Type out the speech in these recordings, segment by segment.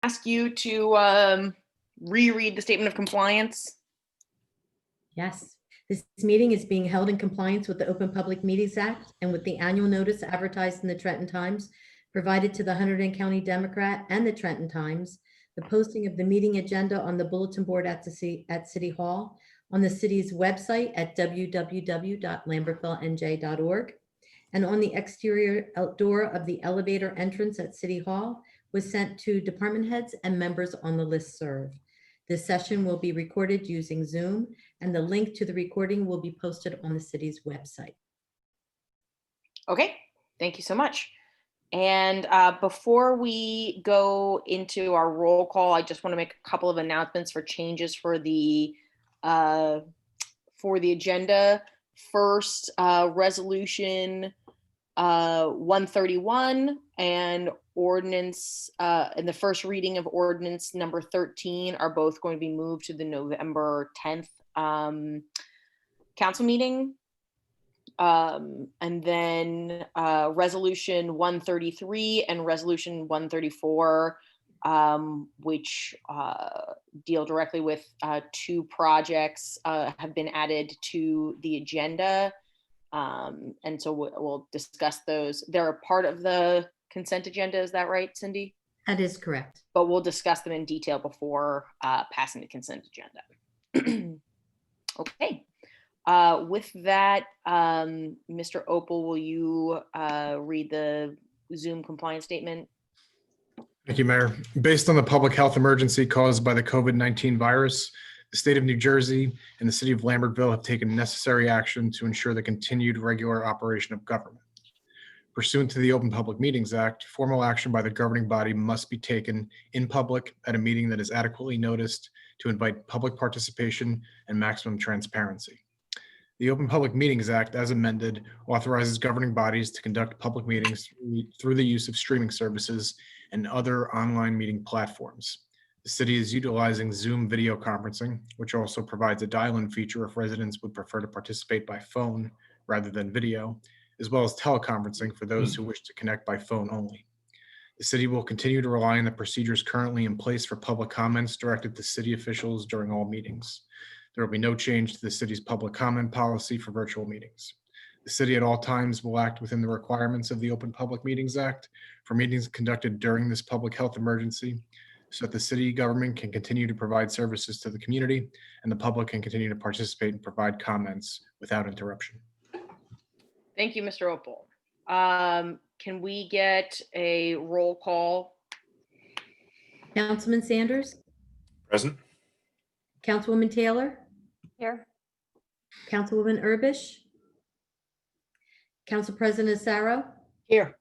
ask you to reread the statement of compliance? Yes. This meeting is being held in compliance with the Open Public Meetings Act and with the annual notice advertised in the Trenton Times, provided to the Hunterdon County Democrat and the Trenton Times, the posting of the meeting agenda on the bulletin board at City Hall, on the city's website at www.lambertville.nj.org, and on the exterior door of the elevator entrance at City Hall was sent to department heads and members on the listserv. This session will be recorded using Zoom, and the link to the recording will be posted on the city's website. Okay, thank you so much. And before we go into our roll call, I just want to make a couple of announcements for changes for the agenda. First, resolution 131 and ordinance and the first reading of ordinance number 13 are both going to be moved to the November 10th council meeting. And then resolution 133 and resolution 134, which deal directly with two projects, have been added to the agenda. And so we'll discuss those. They're a part of the consent agenda. Is that right, Cindy? That is correct. But we'll discuss them in detail before passing the consent agenda. Okay. With that, Mr. Opal, will you read the Zoom compliance statement? Thank you, Mayor. Based on the public health emergency caused by the COVID-19 virus, the state of New Jersey and the city of Lambertville have taken necessary action to ensure the continued regular operation of government. Pursuant to the Open Public Meetings Act, formal action by the governing body must be taken in public at a meeting that is adequately noticed to invite public participation and maximum transparency. The Open Public Meetings Act, as amended, authorizes governing bodies to conduct public meetings through the use of streaming services and other online meeting platforms. The city is utilizing Zoom video conferencing, which also provides a dial-in feature if residents would prefer to participate by phone rather than video, as well as teleconferencing for those who wish to connect by phone only. The city will continue to rely on the procedures currently in place for public comments directed to city officials during all meetings. There will be no change to the city's public comment policy for virtual meetings. The city at all times will act within the requirements of the Open Public Meetings Act for meetings conducted during this public health emergency, so that the city government can continue to provide services to the community and the public can continue to participate and provide comments without interruption. Thank you, Mr. Opal. Can we get a roll call? Councilman Sanders, Present. Councilwoman Taylor, Here. Councilwoman Urbish, Council President Asaro, Here.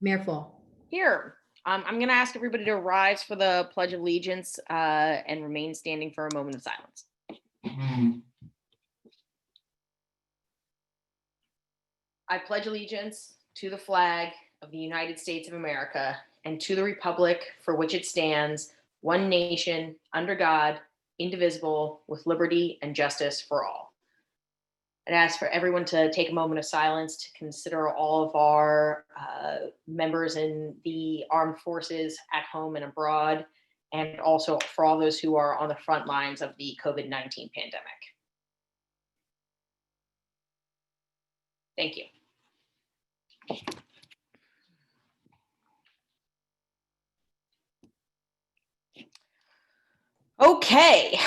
Mayor Fall. Here. I'm going to ask everybody to rise for the Pledge of Allegiance and remain standing for a moment of silence. I pledge allegiance to the flag of the United States of America and to the republic for which it stands, one nation, under God, indivisible, with liberty and justice for all. I'd ask for everyone to take a moment of silence to consider all of our members in the armed forces at home and abroad, and also for all those who are on the front lines of the COVID-19 pandemic. Thank you. Okay,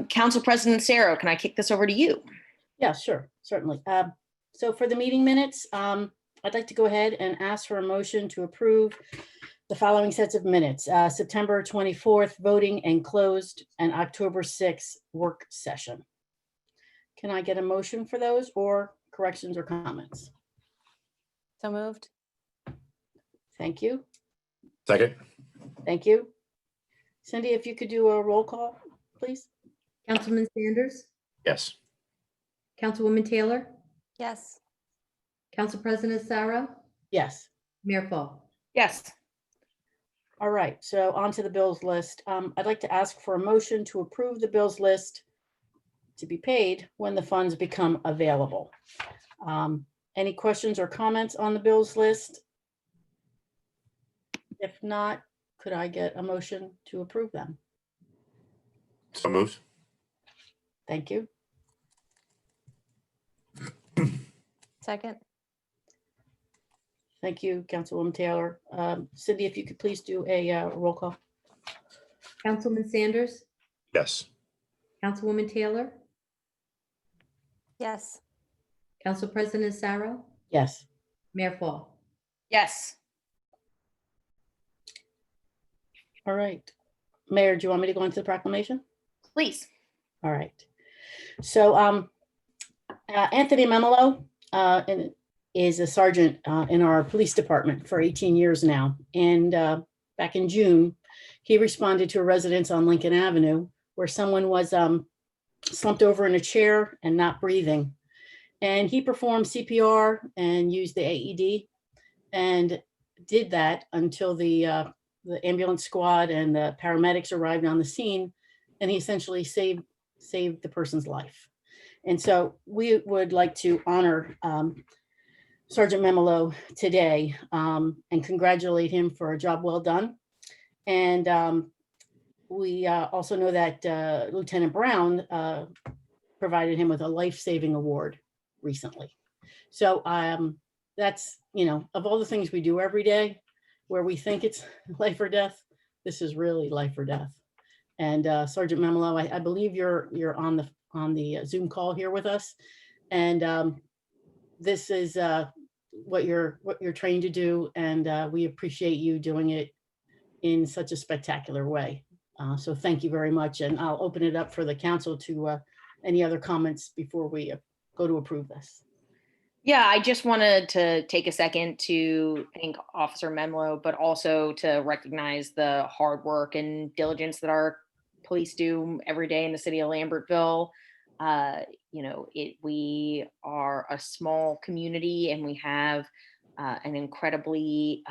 Council President Asaro, can I kick this over to you? Yeah, sure, certainly. So for the meeting minutes, I'd like to go ahead and ask for a motion to approve the following sets of minutes. September 24th, voting and closed, and October 6th, work session. Can I get a motion for those, or corrections or comments? So moved. Thank you. Second. Thank you. Cindy, if you could do a roll call, please. Councilman Sanders, Yes. Councilwoman Taylor, Yes. Council President Asaro, Yes. Mayor Fall. Yes. All right, so on to the bills list. I'd like to ask for a motion to approve the bills list to be paid when the funds become available. Any questions or comments on the bills list? If not, could I get a motion to approve them? So moved. Thank you. Second. Thank you, Councilwoman Taylor. Cindy, if you could please do a roll call. Councilman Sanders, Yes. Councilwoman Taylor, Yes. Council President Sarah, Yes. Mayor Fall. Yes. All right. Mayor, do you want me to go into the proclamation? Please. All right. So Anthony Memolo is a sergeant in our police department for 18 years now. And back in June, he responded to a residence on Lincoln Avenue where someone was slumped over in a chair and not breathing. And he performed CPR and used the AED and did that until the ambulance squad and the paramedics arrived on the scene, and he essentially saved the person's life. And so we would like to honor Sergeant Memolo today and congratulate him for a job well done. And we also know that Lieutenant Brown provided him with a life-saving award recently. So that's, of all the things we do every day where we think it's life or death, this is really life or death. And Sergeant Memolo, I believe you're on the Zoom call here with us. And this is what you're trained to do. And we appreciate you doing it in such a spectacular way. So thank you very much. And I'll open it up for the council to any other comments before we go to approve this. Yeah, I just wanted to take a second to thank Officer Memolo, but also to recognize the hard work and diligence that our police do every day in the city of Lambertville. We are a small community and we have an incredibly,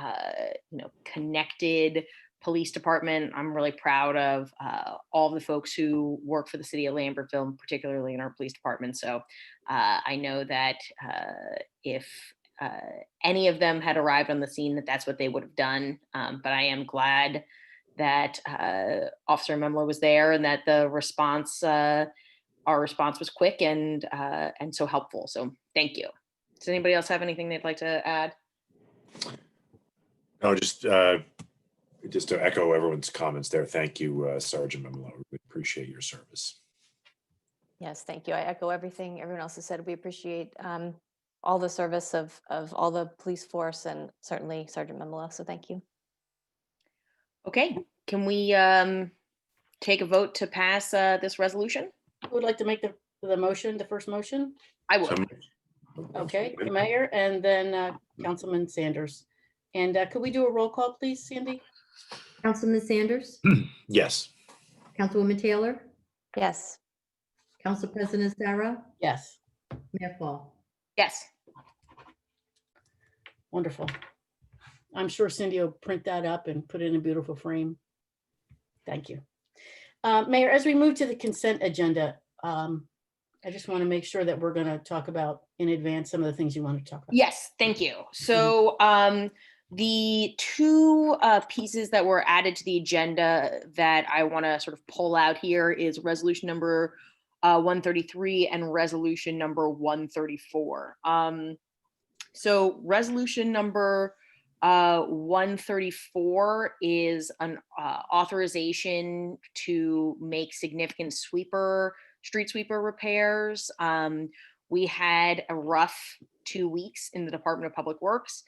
connected police department. I'm really proud of all the folks who work for the city of Lambertville, particularly in our police department. So I know that if any of them had arrived on the scene, that's what they would have done. But I am glad that Officer Memolo was there and that the response, our response was quick and so helpful. So thank you. Does anybody else have anything they'd like to add? No, just to echo everyone's comments there. Thank you, Sergeant Memolo. We appreciate your service. Yes, thank you. I echo everything everyone else has said. We appreciate all the service of all the police force and certainly Sergeant Memolo. So thank you. Okay, can we take a vote to pass this resolution? Who would like to make the motion, the first motion? I So would. moved. Okay, Mayor, and then Councilman Sanders. And could we do a roll call, please, Sandy? Councilman Sanders, Yes. Councilwoman Taylor, Yes. Council President Sarah, Yes, Mayor Fall. Yes. wonderful. I'm sure Cindy will print that up and put it in a beautiful frame. Thank you. Mayor, as we move to the consent agenda, I just want to make sure that we're going to talk about in advance some of the things you want to talk about. Yes, thank you. So the two pieces that were added to the agenda that I want to sort of pull out here is resolution number 133 and resolution number 134. So resolution number 134 is an authorization to make significant street sweeper repairs. We had a rough 2 weeks in the Department of Public Works.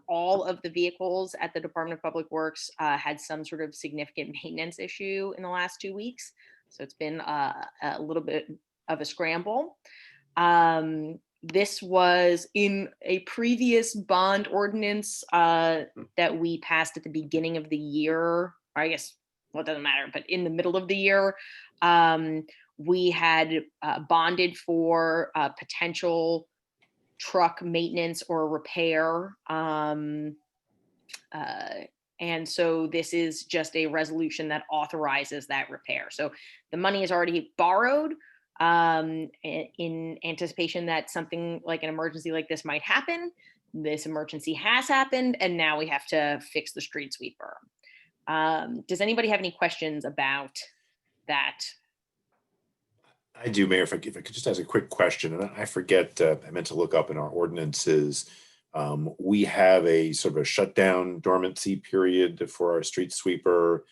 All of the vehicles at the Department of Public Works had some sort of significant maintenance issue in the last 2 weeks. So it's been a little bit of a scramble. This was in a previous bond ordinance that we passed at the beginning of the year, or I guess, well, it doesn't matter, but in the middle of the year, we had bonded for potential truck maintenance or repair. And so this is just a resolution that authorizes that repair. So the money is already borrowed in anticipation that something like an emergency like this might happen. This emergency has happened, and now we have to fix the street sweeper. Does anybody have any questions about that? I do, Mayor, if I could just ask a quick question, and I forget, I meant to look up in our ordinances. We have a sort of a shutdown dormancy period for our street sweeper.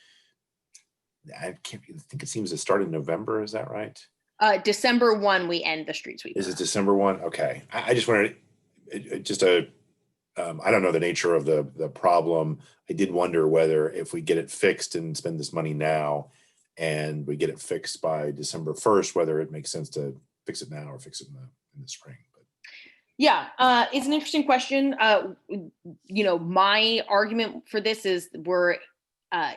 I think it seems to start in November, is that right? December 1, we end the street sweeper. Is it December 1? Okay. I just wanted, just a, I don't know the nature of the problem. I did wonder whether if we get it fixed and spend this money now and we get it fixed by December 1st, whether it makes sense to fix it now or fix it in the spring. But Yeah, it's an interesting question. My argument for this is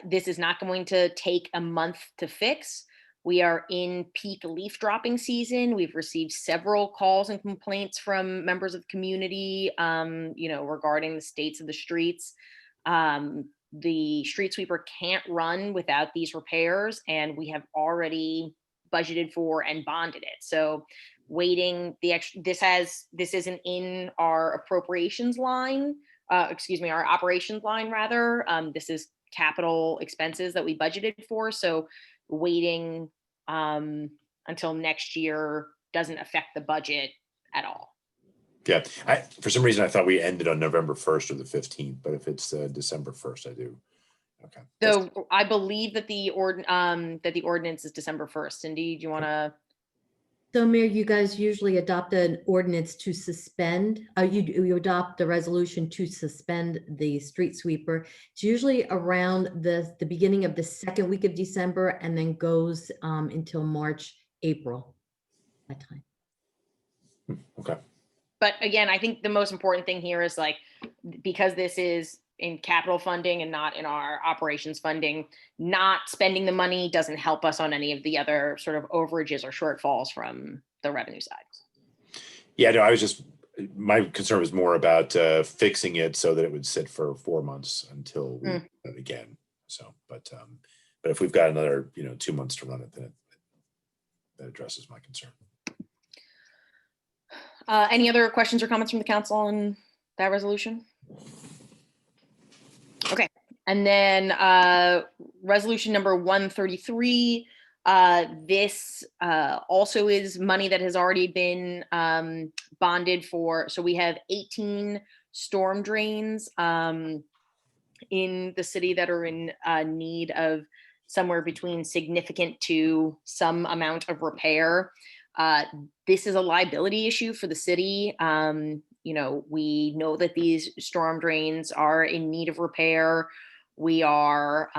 this is not going to take a month to fix. We are in peak leaf dropping season. We've received several calls and complaints from members of the community, regarding the states of the streets. The street sweeper can't run without these repairs, and we have already budgeted for and bonded it. So waiting the extra, this isn't in our appropriations line, our operations line rather. This is capital expenses that we budgeted for. So waiting until next year doesn't affect the budget at all. yeah, for some reason I thought we ended on November 1st or the 15th, but if it's December 1st, I do. Okay. So I believe that the ordinance is December 1st. Cindy, do you want to? So Mayor, you guys usually adopt an ordinance to suspend, you adopt the resolution to suspend the street sweeper. It's usually around the beginning of the second week of December and then goes until March, April, that time. Okay. But again, I think the most important thing here is because this is in capital funding and not in our operations funding, not spending the money doesn't help us on any of the other sort of overages or shortfalls from the revenue side. Yeah, no, my concern was more about fixing it so that it would sit for 4 months until we run it again. So, but if we've got another, 2 months to run it, then that addresses my concern. Any other questions or comments from the council on that resolution? Okay, and then resolution number 133. This also is money that has already been bonded for. So we have 18 storm drains in the city that are in need of somewhere between significant to some amount of repair. This is a liability issue for the city. We know that these storm drains are in need of repair. We are,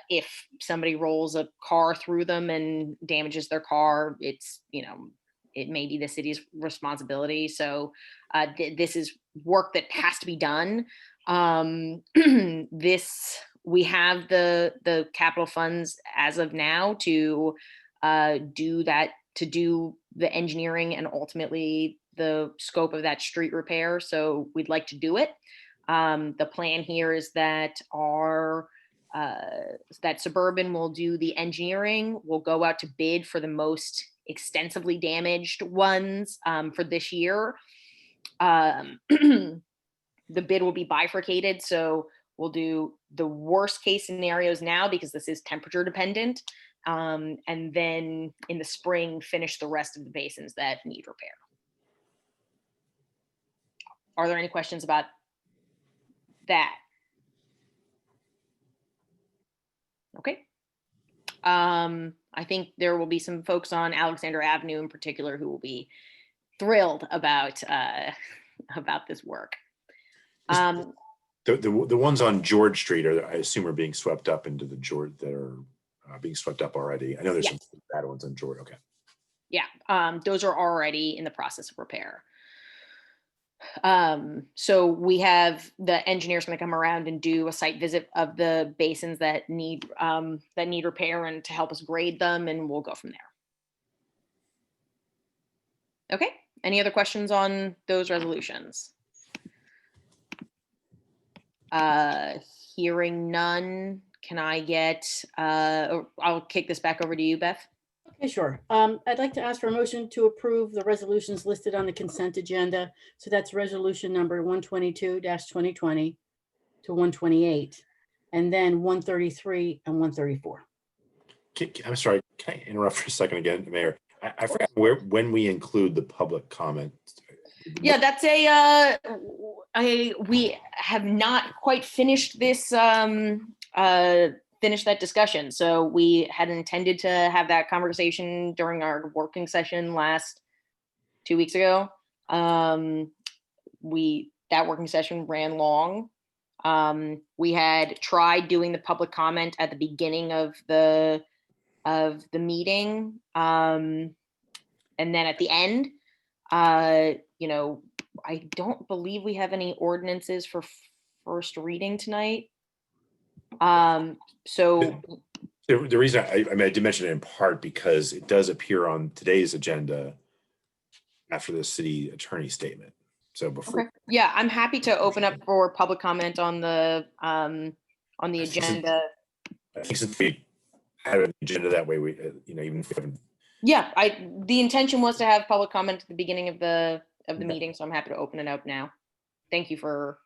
if somebody rolls a car through them and damages their car, it's, it may be the city's responsibility. So this is work that has to be done. We have the capital funds as of now to do that, to do the engineering and ultimately the scope of that street repair. So we'd like to do it. The plan here is that that Suburban will do the engineering. We'll go out to bid for the most extensively damaged ones for this year. The bid will be bifurcated. So we'll do the worst case scenarios now because this is temperature dependent. And then in the spring, finish the rest of the basins that need repair. Are there any questions about that? Okay. I think there will be some folks on Alexander Avenue in particular who will be thrilled about this work. The ones on George Street I assume are being swept up into the George that are being swept up already. I know there's some bad ones on George. Okay. Yeah, those are already in the process of repair. So we have the engineers going to come around and do a site visit of the basins that need repair and to help us grade them, and we'll go from there. Okay. Any other questions on those resolutions? Hearing none, can I get, I'll kick this back over to you, Beth. Okay, sure. I'd like to ask for a motion to approve the resolutions listed on the consent agenda. So that's resolution number 122-2020 to 128. and then 133 and 134. I'm sorry, can I interrupt for a second again, Mayor? I forgot when we include the public comment. Yeah, that's we have not quite finished this, finish that discussion. So we had intended to have that conversation during our working session last 2 weeks ago. That working session ran long. We had tried doing the public comment at the beginning of the meeting. And then at the end, I don't believe we have any ordinances for first reading tonight. So The reason I mean, I did mention it in part because it does appear on today's agenda after the city attorney statement. So before. okay. Yeah, I'm happy to open up for public comment on the agenda. I think since we have an agenda that way, we, even if we haven't. Yeah, the intention was to have public comment at the beginning of the Okay. meeting, so I'm happy to open it up now. Thank you for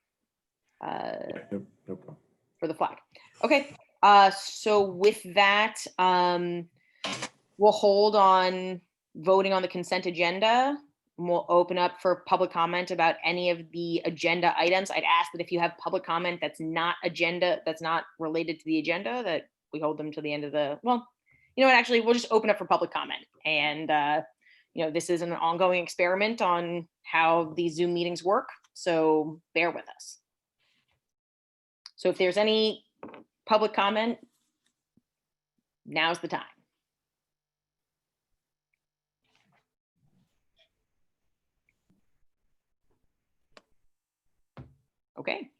No problem. for the flag. Okay, so with that, we'll hold on voting on the consent agenda. And we'll open up for public comment about any of the agenda items. I'd ask that if you have public comment that's not related to the agenda, that we hold them to the end of the, well, you know what, actually, we'll just open up for public comment. And, this is an ongoing experiment on how these Zoom meetings work, so bear with us. So if there's any public comment, now's the time. Okay.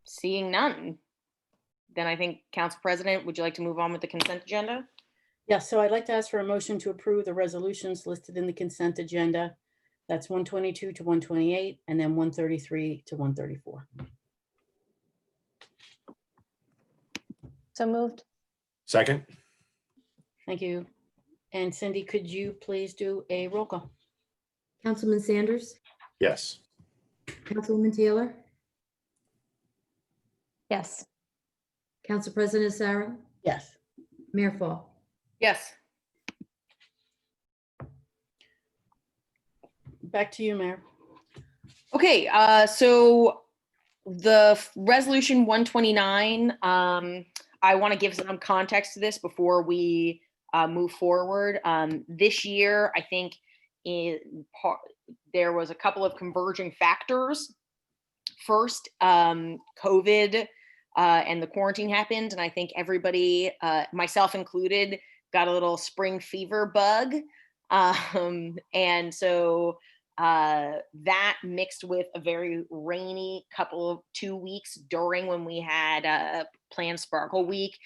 Seeing none, then I think, Council President, would you like to move on with the consent agenda? Yes, so I'd like to ask for a motion to approve the resolutions listed in the consent agenda. That's 122 to 128, and then 133 to 134. So moved. Second? Thank you. And Cindy, could you please do a roll call? Councilman Sanders, Yes. Councilwoman Taylor, Yes. Council President Sarah, Yes. Mayor Fall. Yes. Back to you, Mayor. Okay, so the resolution 129, I want to give some context to this before we move forward. This year, I think there was a couple of converging factors. First, COVID and the quarantine happened, and I think everybody, myself included, got a little spring fever bug. And so that mixed with a very rainy 2 weeks during when we had planned Sparkle Week,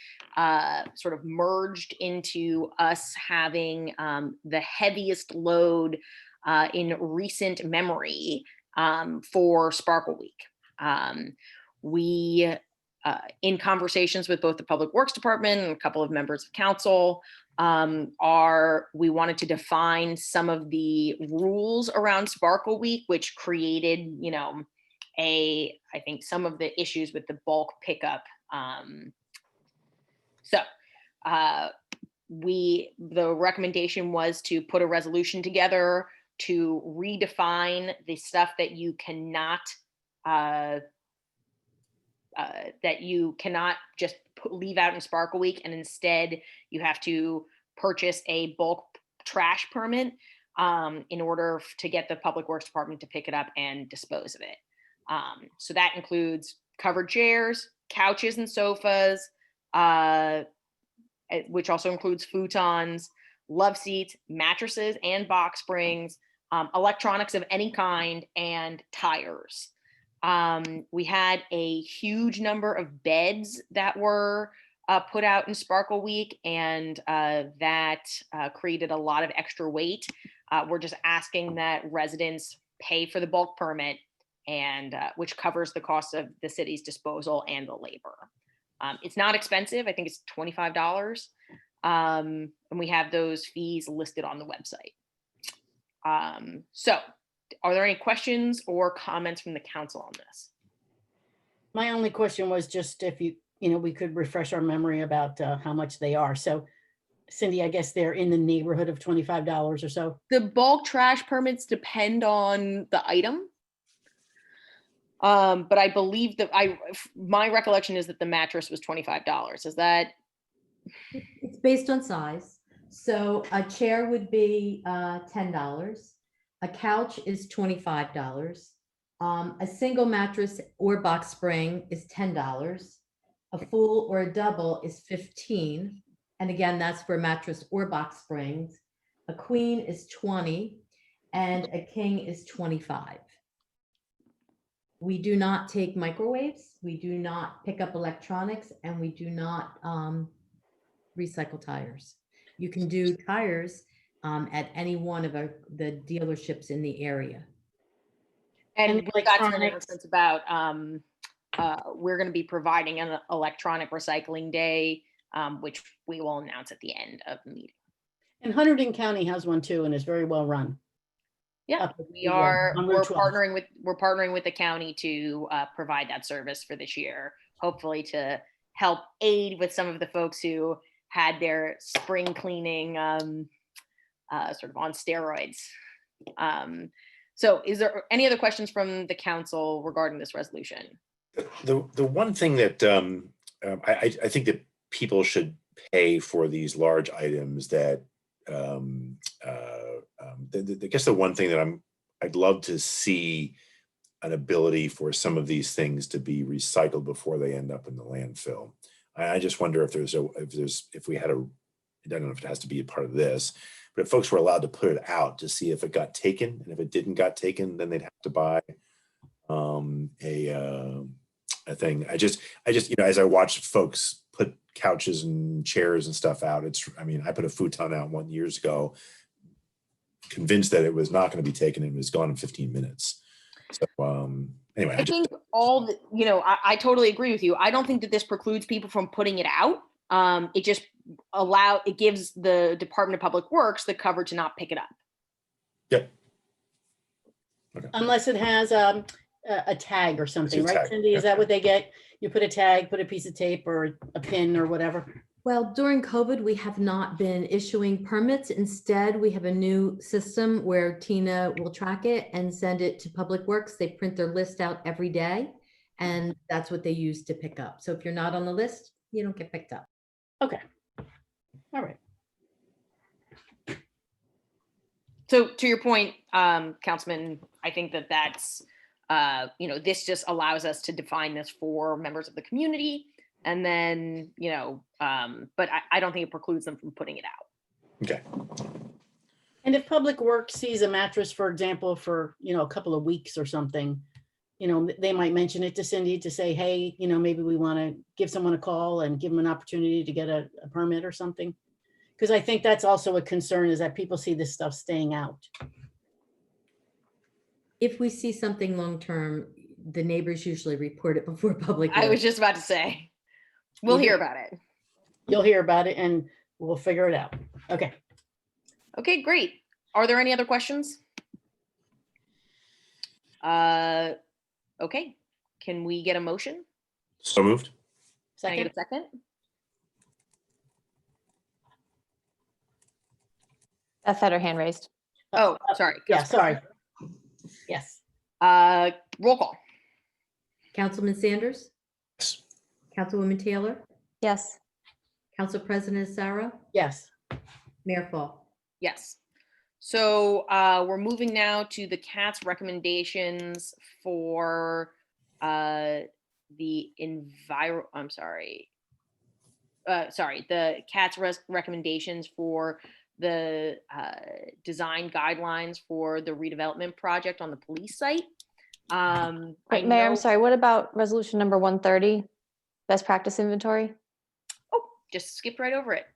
sort of merged into us having the heaviest load in recent memory for Sparkle Week. We, in conversations with both the Public Works Department and a couple of members of council, we wanted to define some of the rules around Sparkle Week, which created, I think some of the issues with the bulk pickup. The recommendation was to put a resolution together to redefine the stuff that you cannot just leave out in Sparkle Week, and instead you have to purchase a bulk trash permit in order to get the Public Works Department to pick it up and dispose of it. So that includes covered chairs, couches and sofas, which also includes futons, love seats, mattresses and box springs, electronics of any kind, and tires. We had a huge number of beds that were put out in Sparkle Week, and that created a lot of extra weight. We're just asking that residents pay for the bulk permit, and which covers the cost of the city's disposal and the labor. It's not expensive. I think it's $25. And we have those fees listed on the website. So are there any questions or comments from the council on this? My only question was just if we could refresh our memory about how much they are. So Cindy, I guess they're in the neighborhood of $25 or so. The bulk trash permits depend on the item. But I believe that my recollection is that the mattress was $25. Is that? It's based on size. So a chair would be $10. A couch is $25. A single mattress or box spring is $10. A full or a double is $15. And again, that's for mattress or box springs. A queen is $20 and a king is $25. We do not take microwaves. We do not pick up electronics, and we do not recycle tires. You can do tires at any one of the dealerships in the area. And And we've got some electronics. announcements about, we're going to be providing an electronic recycling day, which we will announce at the end of the meeting. And Hunterdon County has one too, and is very well run. Yeah, Up at we the, are, on we're Route 12. partnering with the county to provide that service for this year, hopefully to help aid with some of the folks who had their spring cleaning sort of on steroids. So is there any other questions from the council regarding this resolution? The one thing that I think that people should pay for these large items that I guess the one thing that I'd love to see an ability for some of these things to be recycled before they end up in the landfill. I just wonder if we had I don't know if it has to be a part of this, but if folks were allowed to put it out to see if it got taken, and if it didn't got taken, then they'd have to buy a thing. I just as I watch folks put couches and chairs and stuff out, I put a futon out years ago, convinced that it was not going to be taken, and it was gone in 15 minutes. So anyway, I think I totally agree with you. I don't think that this precludes people from putting it out. It just gives the Department of Public Works the cover to not pick it up. Yep. Okay. Unless it has a tag or something, right, tag, Cindy? Is yeah. that what they get? You put a tag, put a piece of tape or a pin or whatever. Well, during COVID, we have not been issuing permits. Instead, we have a new system where Tina will track it and send it to Public Works. They print their list out every day, and that's what they use to pick up. So if you're not on the list, you don't get picked up. Okay. All right. So to your point, Councilman, I think that's, this just allows us to define this for members of the community. And then, but I don't think it precludes them from putting it out. Okay. And if Public Works sees a mattress, for example, for, a couple of weeks or something, they might mention it to Cindy to say, hey, maybe we want to give someone a call and give them an opportunity to get a permit or something. Because I think that's also a concern, is that people see this stuff staying out. If we see something long-term, the neighbors usually report it before Public I was Works. just about to say, we'll hear about it. You'll hear about it and we'll figure it out. Okay. Okay, great. Are there any other questions? Okay, can we get a motion? So moved. Can I get Second, a second? Beth had her hand raised. Oh, sorry. yeah, sorry. Yes. Roll call. Councilman Sanders, Yes. Councilwoman Taylor, Yes. Council President Sarah, Yes. Mayor Fall. Yes. So we're moving now to the CAT's recommendations for the CAT's recommendations for the design guidelines for the redevelopment project on the police site. Wait, Mayor, I'm sorry, what about resolution number 130? Best practice inventory? Oh, just skipped right over it.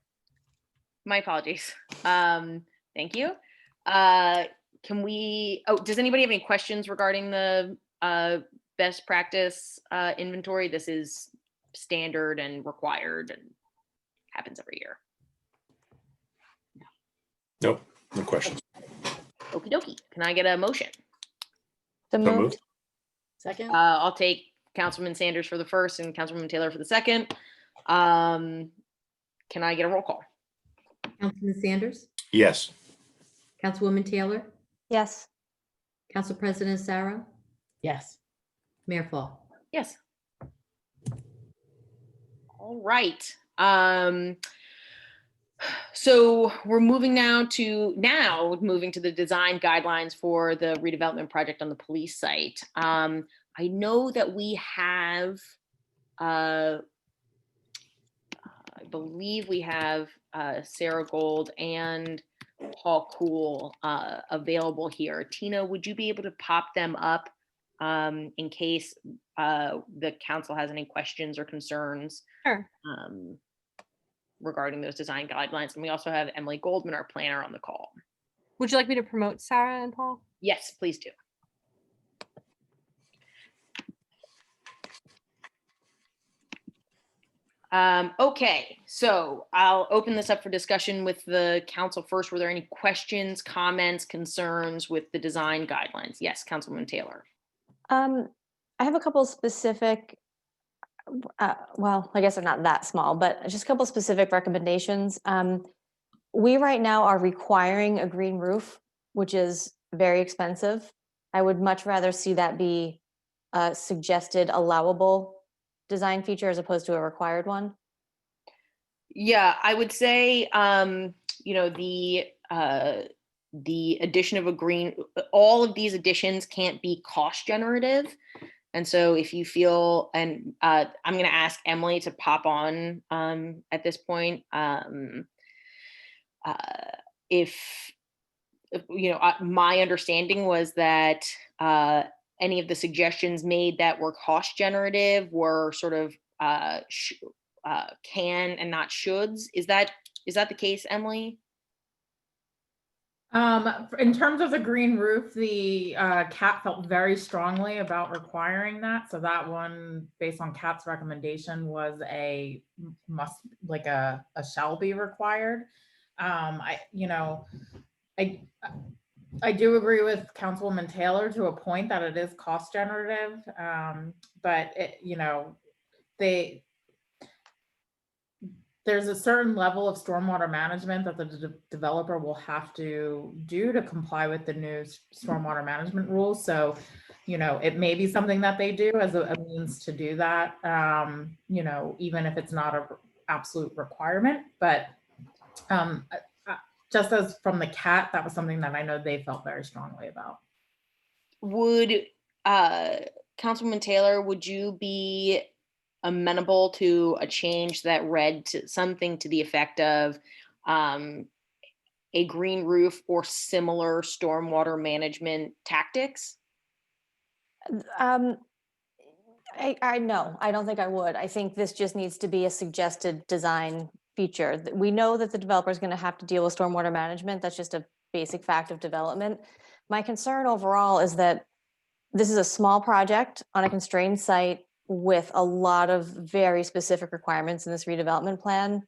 My apologies. Thank you. Does anybody have any questions regarding the best practice inventory? This is standard and required and happens every year. Nope. No questions. Okie dokie. Can I get a motion? So So moved. moved. Second, I'll take Councilman Sanders for the first and Councilwoman Taylor for the second. Can I get a roll call? Councilman Sanders, Yes. Councilwoman Taylor, Yes. Council President Sarah, Yes. Mayor Fall. Yes. All right. So we're moving moving to the design guidelines for the redevelopment project on the police site. I know that we have, I believe we have Sarah Gold and Paul Cool available here. Tina, would you be able to pop them up in case the council has any questions or concerns Sure. regarding those design guidelines? And we also have Emily Goldman, our planner, on the call. Would you like me to promote Sarah and Paul? Yes, please do. Okay, so I'll open this up for discussion with the council first. Were there any questions, comments, concerns with the design guidelines? Yes, Councilwoman Taylor. I have a couple specific, well, I guess they're not that small, but just a couple specific recommendations. We right now are requiring a green roof, which is very expensive. I would much rather see that be a suggested allowable design feature as opposed to a required one. Yeah, I would say, the addition of a green, all of these additions can't be cost generative. And so if you feel, and I'm going to ask Emily to pop on at this point. My understanding was that any of the suggestions made that were cost generative were sort of can and not shoulds. Is that the case, Emily? In terms of the green roof, the CAT felt very strongly about requiring that. So that one, based on CAT's recommendation, was a must, like a shall be required. I do agree with Councilwoman Taylor to a point that it is cost generative, but there's a certain level of stormwater management that the developer will have to do to comply with the new stormwater management rules. So, it may be something that they do as a means to do that, even if it's not an absolute requirement. But just as from the CAT, that was something that I know they felt very strongly about. Would Councilwoman Taylor, would you be amenable to a change that read to something to the effect of a green roof or similar stormwater management tactics? No, I don't think I would. I think this just needs to be a suggested design feature. We know that the developer is going to have to deal with stormwater management. That's just a basic fact of development. My concern overall is that this is a small project on a constrained site with a lot of very specific requirements in this redevelopment plan.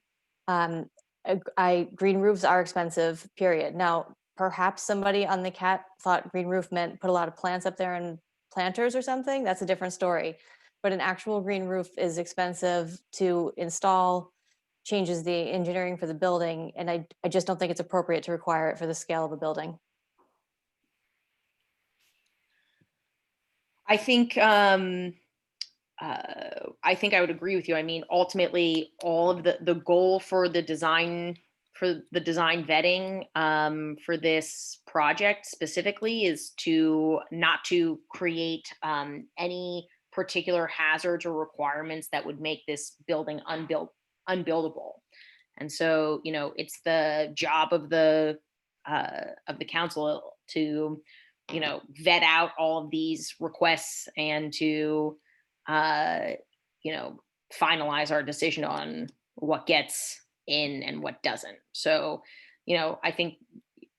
Green roofs are expensive, period. Now, perhaps somebody on the CAT thought green roof meant put a lot of plants up there and planters or something. That's a different story. But an actual green roof is expensive to install, changes the engineering for the building, and I just don't think it's appropriate to require it for the scale of a building. I think I would agree with you. I mean, ultimately, all of the goal for the design vetting for this project specifically is not to create any particular hazards or requirements that would make this building unbuildable. And so, it's the job of the council to, vet out all of these requests and to, finalize our decision on what gets in and what doesn't. So, I think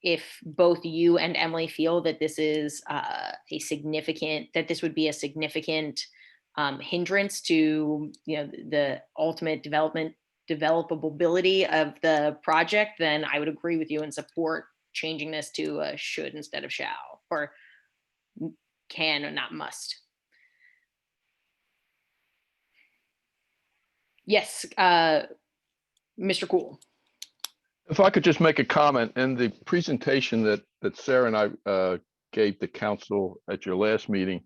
if both you and Emily feel that this is that this would be a significant hindrance to, the ultimate developability of the project, then I would agree with you and support changing this to a should instead of shall, or can or not must. Yes, Mr. Cool. If I could just make a comment, in the presentation that Sarah and I gave the council at your last meeting,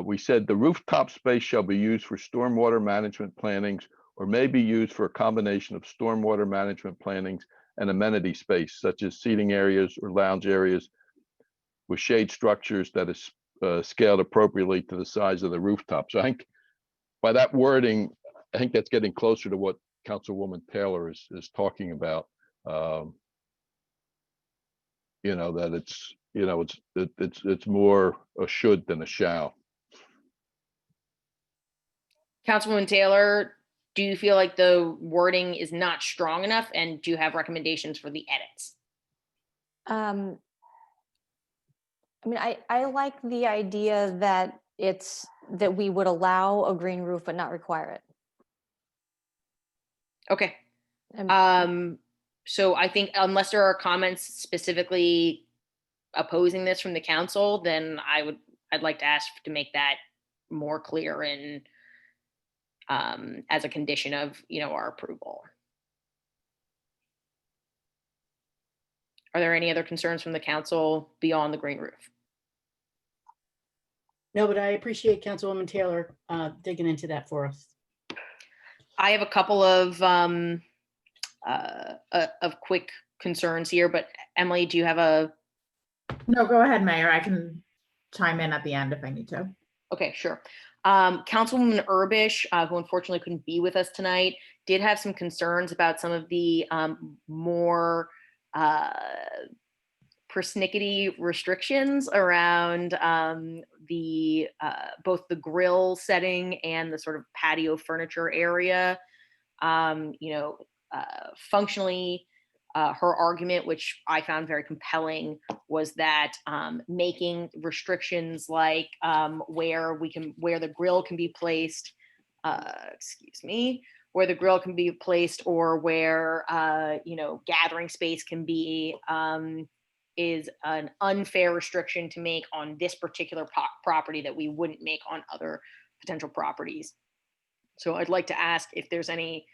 we said the rooftop space shall be used for stormwater management plannings or may be used for a combination of stormwater management plannings and amenity space such as seating areas or lounge areas with shade structures that is scaled appropriately to the size of the rooftop. So I think by that wording, I think that's getting closer to what Councilwoman Taylor is talking about. That it's more a should than a shall. Councilwoman Taylor, do you feel like the wording is not strong enough, and do you have recommendations for the edits? I mean, I like the idea that that we would allow a green roof but not require it. Okay. Um, So I think unless there are comments specifically opposing this from the council, then I'd like to ask to make that more clear and as a condition of, our approval. Are there any other concerns from the council beyond the green roof? No, but I appreciate Councilwoman Taylor digging into that for us. I have a couple of quick concerns here, but Emily, do you have a? No, go ahead, Mayor. I can chime in at the end if I need to. Okay, sure. Councilwoman Urbish, who unfortunately couldn't be with us tonight, did have some concerns about some of the more persnickety restrictions around both the grill setting and the sort of patio furniture area. Functionally, her argument, which I found very compelling, was that making restrictions like where the grill can be placed, where the grill can be placed, or where gathering space can be, is an unfair restriction to make on this particular property that we wouldn't make on other potential properties. So I'd like to ask if there's any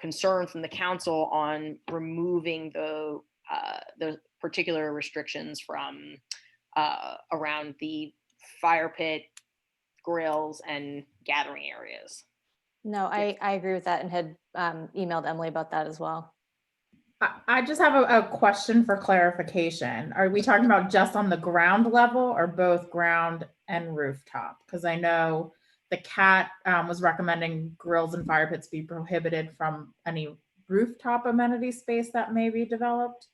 concern from the council on removing the particular restrictions from around the fire pit, grills, and gathering areas. No, I agree with that and had emailed Emily about that as well. I just have a question for clarification. Are we talking about just on the ground level or both ground and rooftop? Because I know the CAT was recommending grills and fire pits be prohibited from any rooftop amenity space that may be developed.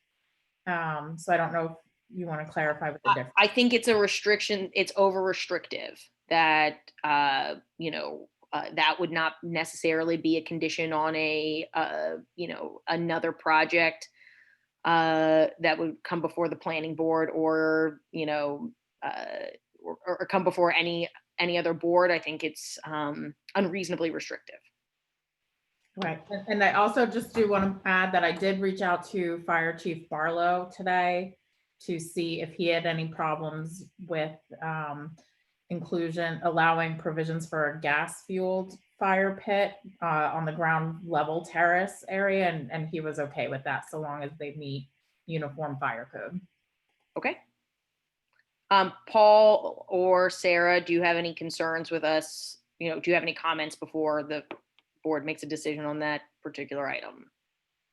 So I don't know if you want to clarify what the difference. I think it's a restriction. It's over restrictive that, that would not necessarily be a condition on another project that would come before the planning board or come before any other board. I think it's unreasonably restrictive. Right. And I also just do want to add that I did reach out to Fire Chief Barlow today to see if he had any problems with allowing provisions for a gas fueled fire pit on the ground level terrace area. And he was okay with that so long as they meet uniform fire code. Okay. Paul or Sarah, do you have any concerns with us? Do you have any comments before the board makes a decision on that particular item?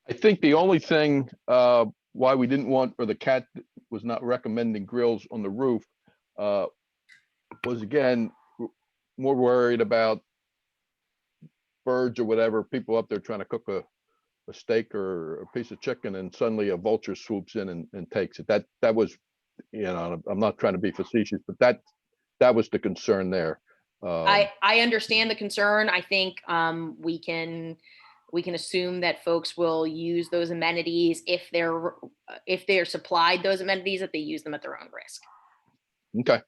I think the only thing why we didn't want, or the CAT was not recommending grills on the roof, was again more worried about birds or whatever, people up there trying to cook a steak or a piece of chicken, and suddenly a vulture swoops in and takes it. That was, I'm not trying to be facetious, but that was the concern there. I understand the concern. I think we can assume that folks will use those amenities if they're supplied those amenities, that they use them at their own risk. Okay.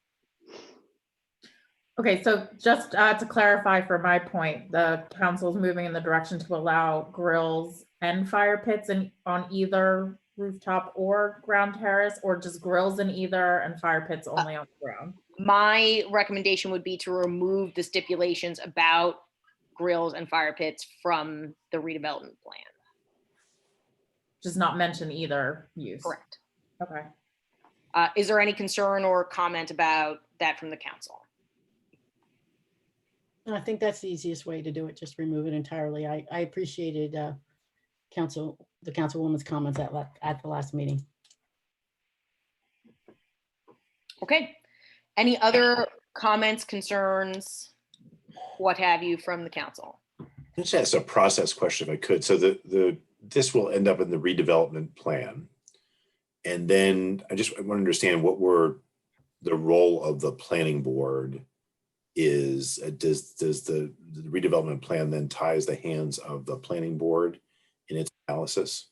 Okay, so just to clarify for my point, the council is moving in the direction to allow grills and fire pits on either rooftop or ground terrace, or just grills in either and fire pits only on the ground? My recommendation would be to remove the stipulations about grills and fire pits from the redevelopment plan. Just not mention either use. Correct. Okay. Is there any concern or comment about that from the council? I think that's the easiest way to do it. Just remove it entirely. I appreciated the councilwoman's comments at the last meeting. Okay. Any other comments, concerns, what have you from the council? Just ask a process question if I could. So this will end up in the redevelopment plan. And then I want to understand what the role of the planning board is. Does the redevelopment plan then ties the hands of the planning board in its analysis?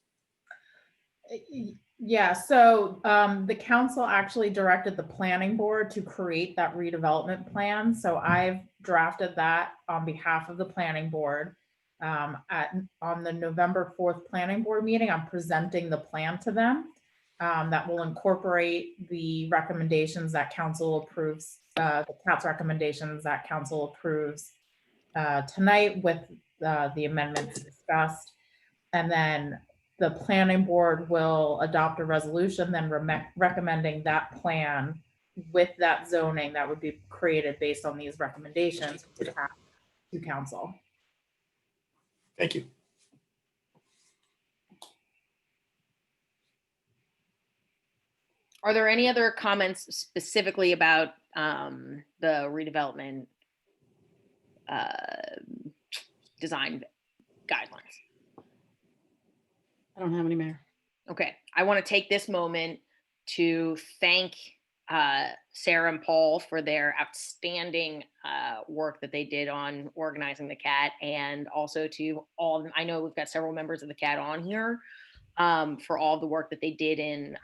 Yeah, so the council actually directed the planning board to create that redevelopment plan. So I've drafted that on behalf of the planning board. On the November 4th planning board meeting, I'm presenting the plan to them that will incorporate the recommendations that council approves, the CAT's recommendations that council approves tonight with the amendments discussed. And then the planning board will adopt a resolution, then recommending that plan with that zoning that would be created based on these recommendations to council. Thank you. Are there any other comments specifically about the redevelopment design guidelines? I don't have any, Mayor. Okay, I want to take this moment to thank Sarah and Paul for their outstanding work that they did on organizing the CAT, and also to all of them. I know we've got several members of the CAT on here for all the work that they did in,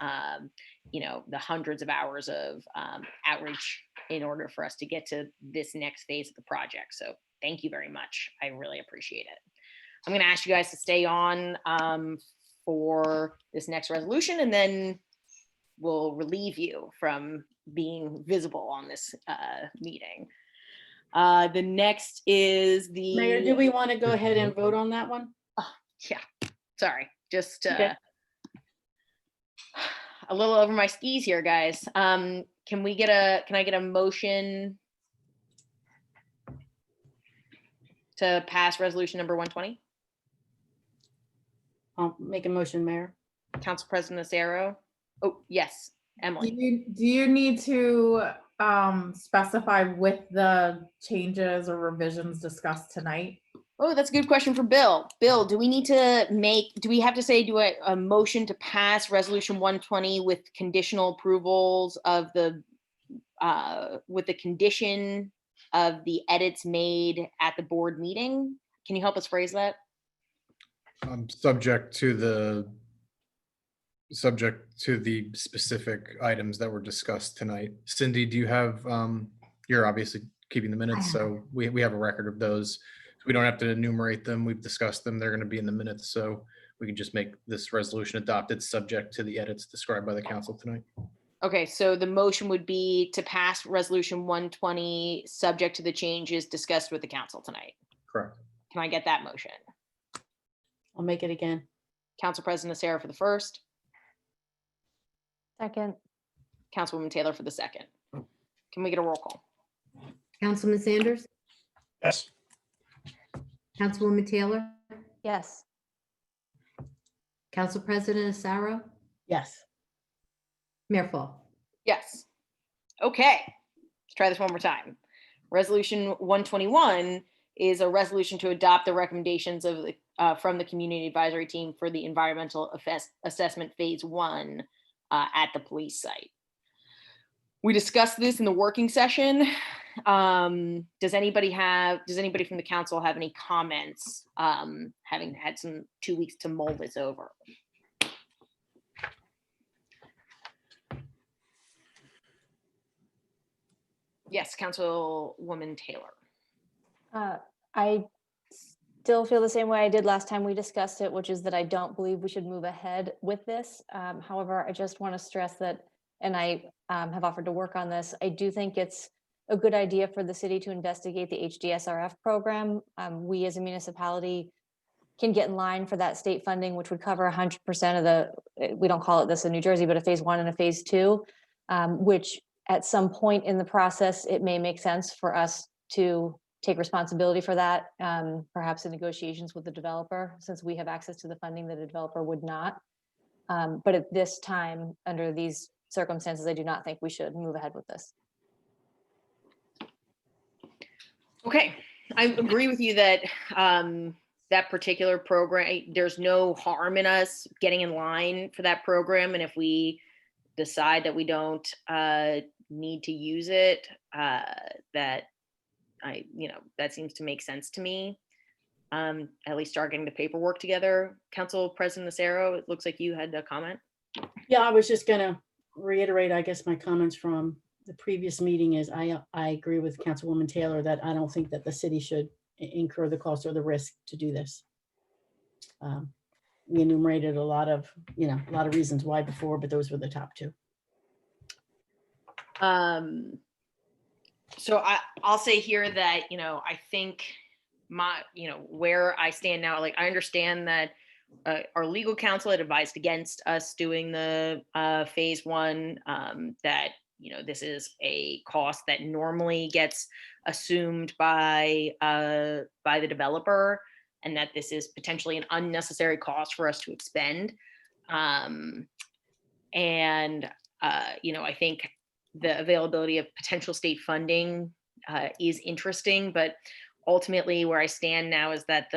the hundreds of hours of outreach in order for us to get to this next phase of the project. So thank you very much. I really appreciate it. I'm going to ask you guys to stay on for this next resolution, and then we'll relieve you from being visible on this meeting. The next is the Mayor, do we want to go ahead and vote on that one? Yeah, sorry, just Okay. a little over my skis here, guys. Can I get a motion to pass resolution number 120? I'll make a motion, Mayor. Council President Acero? Oh, yes, Emily. Do you need to specify with the changes or revisions discussed tonight? Oh, that's a good question for Bill. Bill, do we need to do we have to say, do a motion to pass resolution 120 with conditional approvals of with the condition of the edits made at the board meeting? Can you help us phrase that? Subject to the specific items that were discussed tonight. Cindy, do you have, you're obviously keeping the minutes, so we have a record of those. We don't have to enumerate them. We've discussed them. They're going to be in the minutes, so we can just make this resolution adopted subject to the edits described by the council tonight. Okay, so the motion would be to pass resolution 120 subject to the changes discussed with the council tonight. Correct. Can I get that motion? I'll make it again. Council President Acero for the first, Second. Councilwoman Taylor for the second. Can we get a roll call? Councilman Sanders, Yes. Councilwoman Taylor, Yes. Council President Asaro, Yes. Mayor Fall. Yes. Okay, let's try this one more time. Resolution 121 is a resolution to adopt the recommendations of the from the Community Advisory Team for the Environmental Assessment Phase 1 at the police site. We discussed this in the working session. Does anybody from the council have any comments, having had 2 weeks to mull this over? Yes, Councilwoman Taylor. I still feel the same way I did last time we discussed it, which is that I don't believe we should move ahead with this. However, I just want to stress that, and I have offered to work on this, I do think it's a good idea for the city to investigate the HDSRF program. We as a municipality can get in line for that state funding, which would cover 100% of the, we don't call it this in New Jersey, but a phase 1 and a phase 2, which at some point in the process, it may make sense for us to take responsibility for that, perhaps in negotiations with the developer, since we have access to the funding that a developer would not. But at this time, under these circumstances, I do not think we should move ahead with this. Okay, I agree with you that that particular program, there's no harm in us getting in line for that program. And if we decide that we don't need to use it, that seems to make sense to me. At least start getting the paperwork together. Council President Nacero, it looks like you had a comment. Yeah, I was just gonna reiterate, I guess, my comments from the previous meeting is I agree with Councilwoman Taylor that I don't think that the city should incur the cost or the risk to do this. We enumerated a lot of reasons why before, but those were the top two. So I'll say here that, I think where I stand now, like I understand that our legal counsel had advised against us doing the phase 1, that, this is a cost that normally gets assumed by the developer, and that this is potentially an unnecessary cost for us to expend. I think the availability of potential state funding is interesting, but ultimately where I stand now is that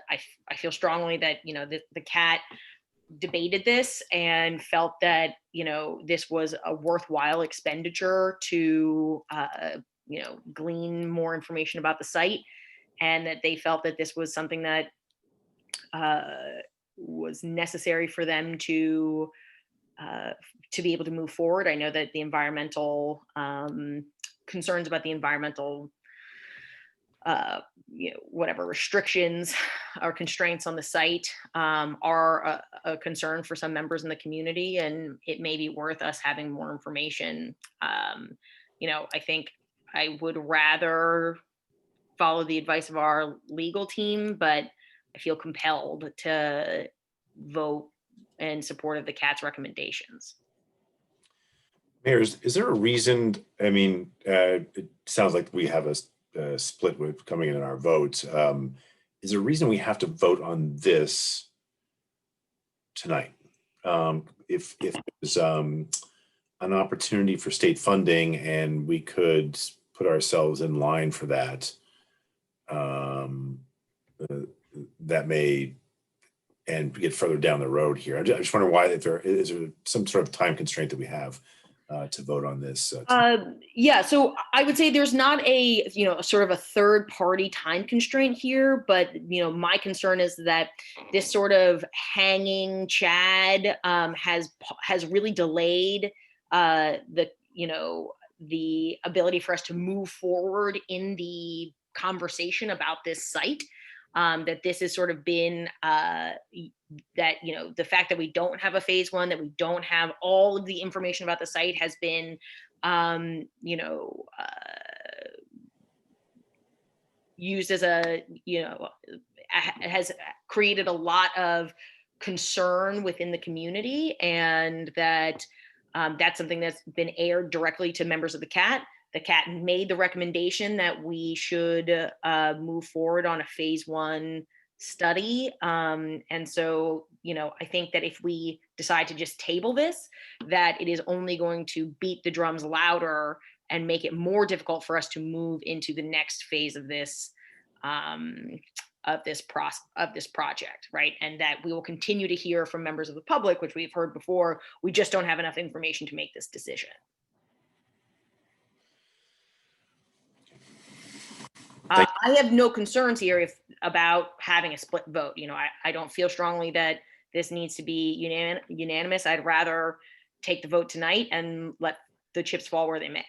I feel strongly that, the CAT debated this and felt that, this was a worthwhile expenditure to, glean more information about the site, and that they felt that this was something that was necessary for them to be able to move forward. I know that the environmental concerns about the environmental whatever restrictions or constraints on the site are a concern for some members in the community, and it may be worth us having more information. I think I would rather follow the advice of our legal team, but I feel compelled to vote in support of the CAT's recommendations. Mayor, is there a reason? I mean, it sounds like we have a split with coming in our votes. Is there a reason we have to vote on this tonight? If there's an opportunity for state funding and we could put ourselves in line for that, that may and get further down the road here. I just wonder why, if there is some sort of time constraint that we have to vote on this. Yeah, so I would say there's not a sort of a third party time constraint here, but my concern is that this sort of hanging Chad has really delayed the ability for us to move forward in the conversation about this site. That this has sort of been that, the fact that we don't have a phase 1, that we don't have all of the information about the site has been, used as has created a lot of concern within the community, and that that's something that's been aired directly to members of the CAT. The CAT made the recommendation that we should move forward on a phase 1 study. And so, I think that if we decide to just table this, that it is only going to beat the drums louder and make it more difficult for us to move into the next phase of this project, right? And that we will continue to hear from members of the public, which we've heard before. We just don't have enough information to make this decision. I have no concerns here about having a split vote. I don't feel strongly that this needs to be unanimous. I'd rather take the vote tonight and let the chips fall where they may.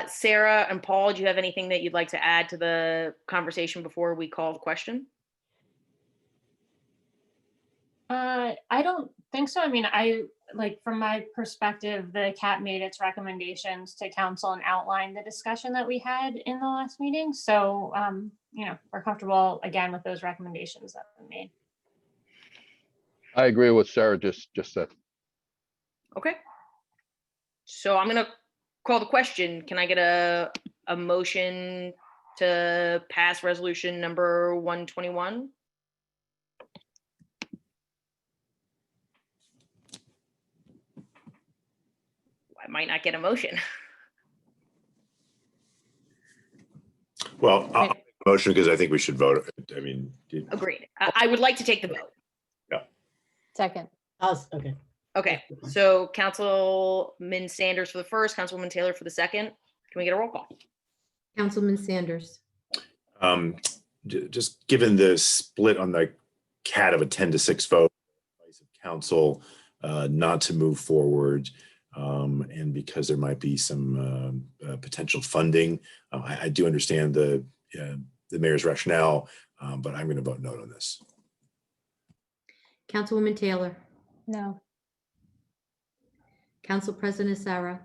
Sarah and Paul, do you have anything that you'd like to add to the conversation before we call the question? I don't think so. I mean, from my perspective, the CAT made its recommendations to council and outlined the discussion that we had in the last meeting. So, we're comfortable again with those recommendations that were made. I agree with Sarah just said. Okay. So I'm gonna call the question. Can I get a motion to pass resolution number 121? I might not get a motion. Well, I'll make a motion because I think we should vote. I mean, Agreed. I would like to take the vote. Second, Okay. Okay, so Councilman Sanders for the first, Councilwoman Taylor for the second. Can we get a roll call? Councilman Sanders, just given the split on the CAT of a 10-6 vote, advice of council not to move forward, and because there might be some potential funding, I do understand the mayor's rationale, but I'm going to vote no on this. Councilwoman Taylor, no. Council President Sarah,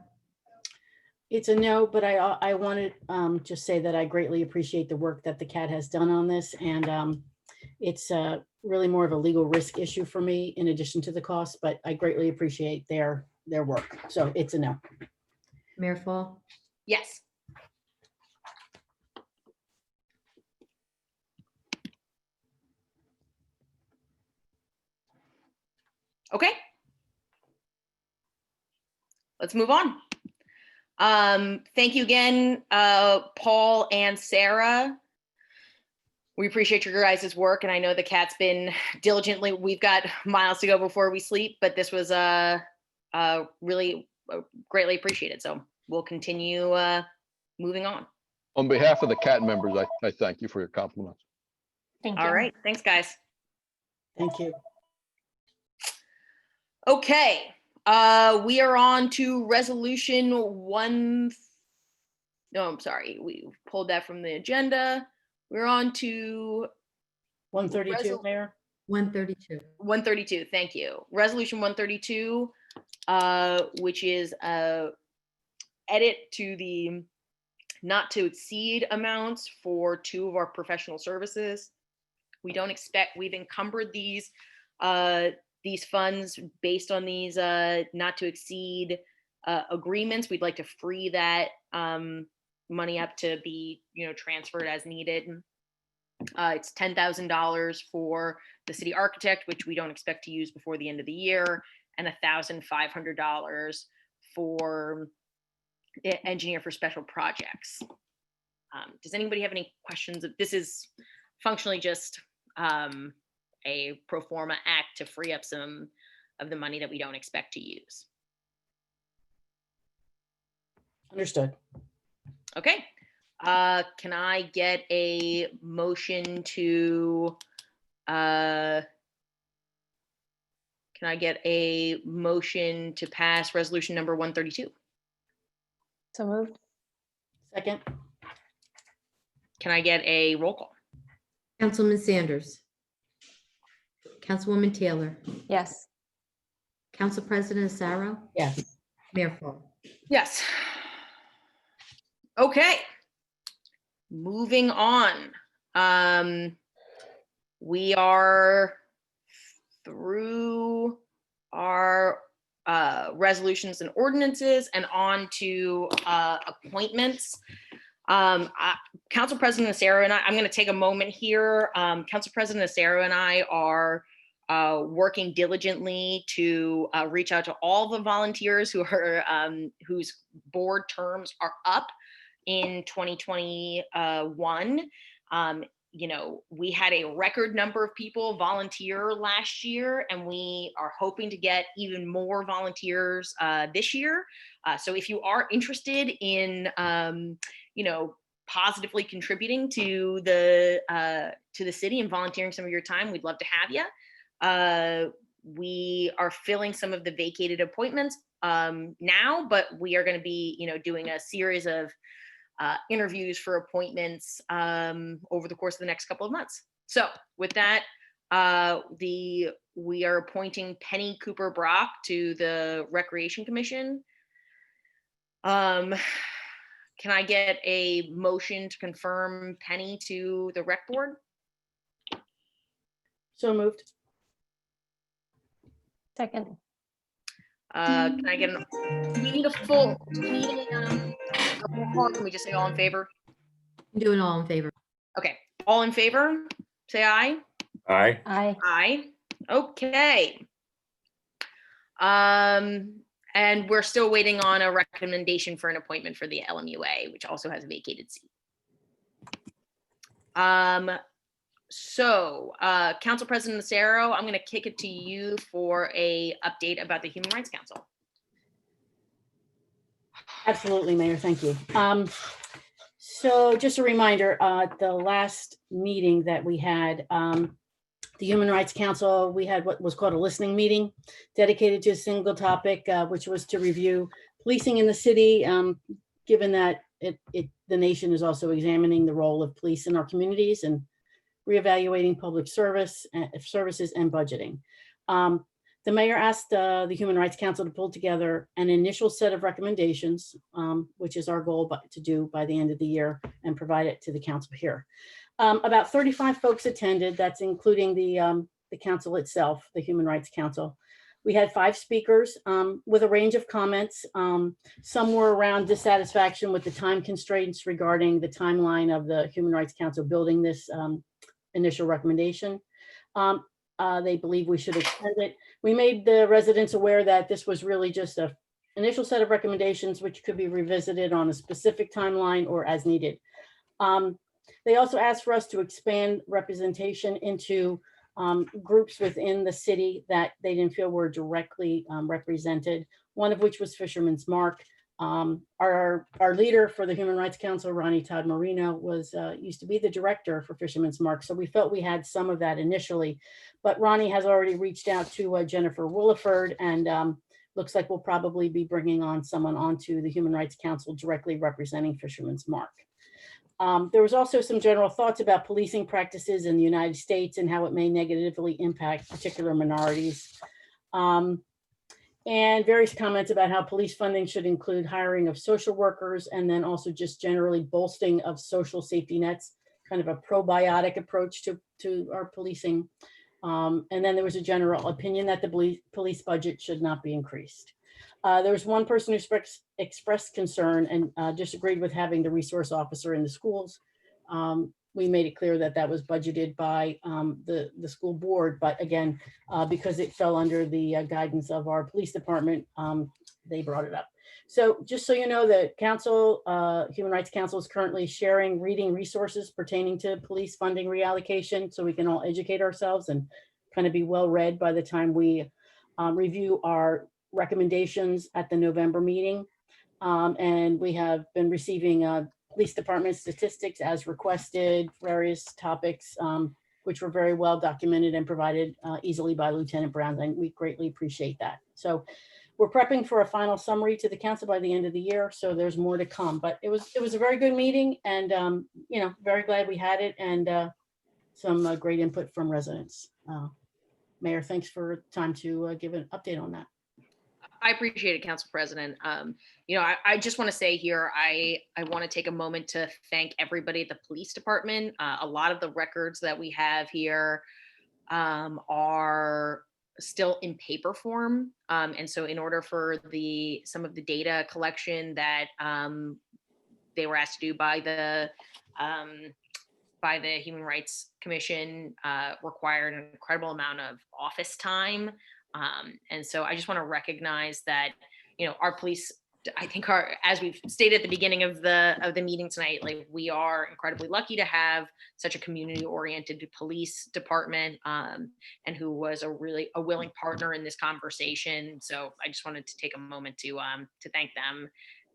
It's a no, but I want to just say that I greatly appreciate the work that the CAT has done on this. And it's really more of a legal risk issue for me in addition to the cost, but I greatly appreciate their work. So it's a no. Mayor Fall, Yes. Okay. Let's move on. Thank you again, Paul and Sarah. We appreciate your guys' work, and I know the CAT's been diligently, we've got miles to go before we sleep, but this was really greatly appreciated. So we'll continue moving on. On behalf of the CAT members, I thank you for your compliments. Thank you. All right, thanks, guys. Thank you. Okay, we are on to resolution one. No, I'm sorry, we pulled that from the agenda. We're on to 132, Mayor. 132. 132. Thank you. Resolution 132, which is a edit to the not to exceed amounts for 2 of our professional services. We don't expect, we've encumbered these funds based on these not to exceed agreements. We'd like to free that money up to be, transferred as needed. It's $10,000 for the city architect, which we don't expect to use before the end of the year, and $1,500 for engineer for special projects. Does anybody have any questions? This is functionally just a pro forma act to free up some of the money that we don't expect to use. Understood. Okay. Can I get a motion to pass resolution number 132? So moved. Second. Can I get a roll call? Councilman Sanders, Councilwoman Taylor, Yes. Council President Sarah, Yes. Mayor Fall. Yes. Okay. Moving on. We are through our resolutions and ordinances and on to appointments. Council President Acero and I'm going to take a moment here. Council President Acero and I are working diligently to reach out to all the volunteers who are whose board terms are up in 2021. We had a record number of people volunteer last year, and we are hoping to get even more volunteers this year. So if you are interested in, positively contributing to the city and volunteering some of your time, we'd love to have you. We are filling some of the vacated appointments now, but we are going to be, doing a series of interviews for appointments over the course of the next couple of months. So with that, we are appointing Penny Cooper Brock to the Recreation Commission. Can I get a motion to confirm Penny to the Rec Board? So moved. Second. Can I get do we need a full, do we need a roll call? Can we just say all in favor? Do it all in favor. Okay, all in favor, say aye. Aye. Aye. Aye. Okay. And we're still waiting on a recommendation for an appointment for the LMUA, which also has a vacated seat. So, Council President Lucero, I'm going to kick it to you for a update about the Human Rights Council. Absolutely, Mayor. Thank you. So just a reminder, the last meeting that we had, the Human Rights Council, we had what was called a listening meeting dedicated to a single topic, which was to review policing in the city, given that the nation is also examining the role of police in our communities and reevaluating public services and budgeting. The mayor asked the Human Rights Council to pull together an initial set of recommendations, which is our goal to do by the end of the year and provide it to the council here. About 35 folks attended. That's including the council itself, the Human Rights Council. We had 5 speakers with a range of comments. Some were around dissatisfaction with the time constraints regarding the timeline of the Human Rights Council building this initial recommendation. They believe we should extend it. We made the residents aware that this was really just an initial set of recommendations, which could be revisited on a specific timeline or as needed. They also asked for us to expand representation into groups within the city that they didn't feel were directly represented, one of which was Fisherman's Mark. Our leader for the Human Rights Council, Ronnie Todd Marino, used to be the director for Fisherman's Mark. So we felt we had some of that initially, but Ronnie has already reached out to Jennifer Williford, and looks like we'll probably be bringing on someone onto the Human Rights Council directly representing Fisherman's Mark. There was also some general thoughts about policing practices in the United States and how it may negatively impact particular minorities. And various comments about how police funding should include hiring of social workers, and then also just generally bolstering of social safety nets, kind of a probiotic approach to our policing. And then there was a general opinion that the police budget should not be increased. There was one person who expressed concern and disagreed with having the resource officer in the schools. We made it clear that that was budgeted by the school board, but again, because it fell under the guidance of our police department, they brought it up. So just so you know, the council, Human Rights Council, is currently sharing reading resources pertaining to police funding reallocation, so we can all educate ourselves and kind of be well read by the time we review our recommendations at the November meeting. And we have been receiving police department statistics as requested, various topics, which were very well documented and provided easily by Lieutenant Brown, and we greatly appreciate that. So we're prepping for a final summary to the council by the end of the year, so there's more to come. But it was a very good meeting, and very glad we had it, and some great input from residents. Mayor, thanks for time to give an update on that. I appreciate it, Council President. I just want to say here, I want to take a moment to thank everybody at the police department. A lot of the records that we have here are still in paper form. And so in order for some of the data collection that they were asked to do by the Human Rights Commission required an incredible amount of office time. And so I just want to recognize that, our police, I think as we've stated at the beginning of the meeting tonight, like, we are incredibly lucky to have such a community oriented police department, and who was a willing partner in this conversation. So I just wanted to take a moment to thank them.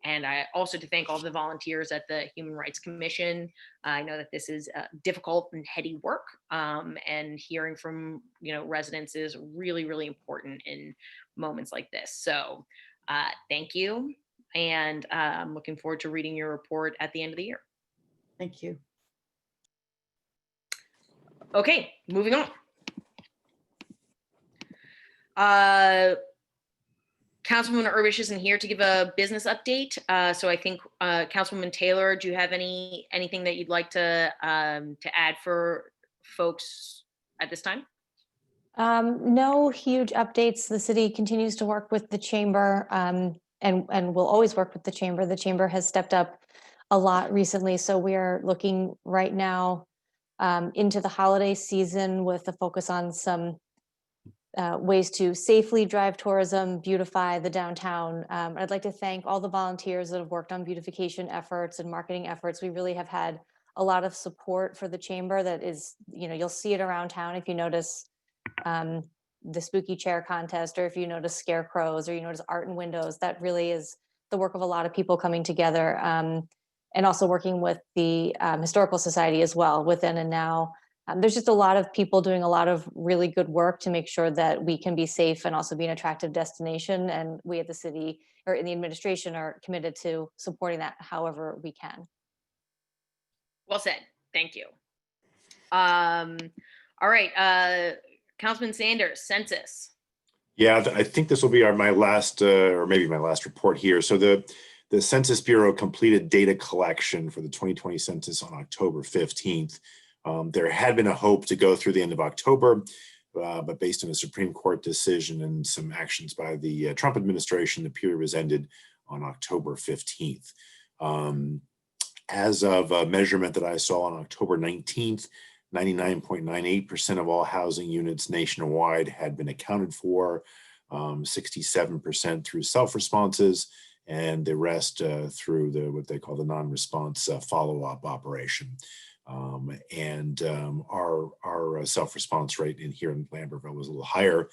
And I also to thank all the volunteers at the Human Rights Commission. I know that this is difficult and heady work, and hearing from residents is really, really important in moments like this. So thank you, and I'm looking forward to reading your report at the end of the year. Thank you. Okay, moving on. Councilwoman Urbish isn't here to give a business update. So I think Councilwoman Taylor, do you have anything that you'd like to add for folks at this time? No huge updates. The city continues to work with the chamber, and will always work with the chamber. The chamber has stepped up a lot recently, so we are looking right now into the holiday season with a focus on some ways to safely drive tourism, beautify the downtown. I'd like to thank all the volunteers that have worked on beautification efforts and marketing efforts. We really have had a lot of support for the chamber that is, you'll see it around town if you notice the spooky chair contest, or if you notice scarecrows, or you notice art in windows. That really is the work of a lot of people coming together, and also working with the Historical Society as well, Within and Now. There's just a lot of people doing a lot of really good work to make sure that we can be safe and also be an attractive destination. And we at the city, or in the administration, are committed to supporting that however we can. Well said. Thank you. All right. Councilman Sanders, census. Yeah, I think this will be my last, or maybe my last report here. So the Census Bureau completed data collection for the 2020 census on October 15th. There had been a hope to go through the end of October, but based on a Supreme Court decision and some actions by the Trump administration, the period was ended on October 15th. As of a measurement that I saw on October 19th, 99.98% of all housing units nationwide had been accounted for, 67% through self-responses, and the rest through what they call the non-response follow-up operation. Our self-response rate in here in Lambertville was a little higher.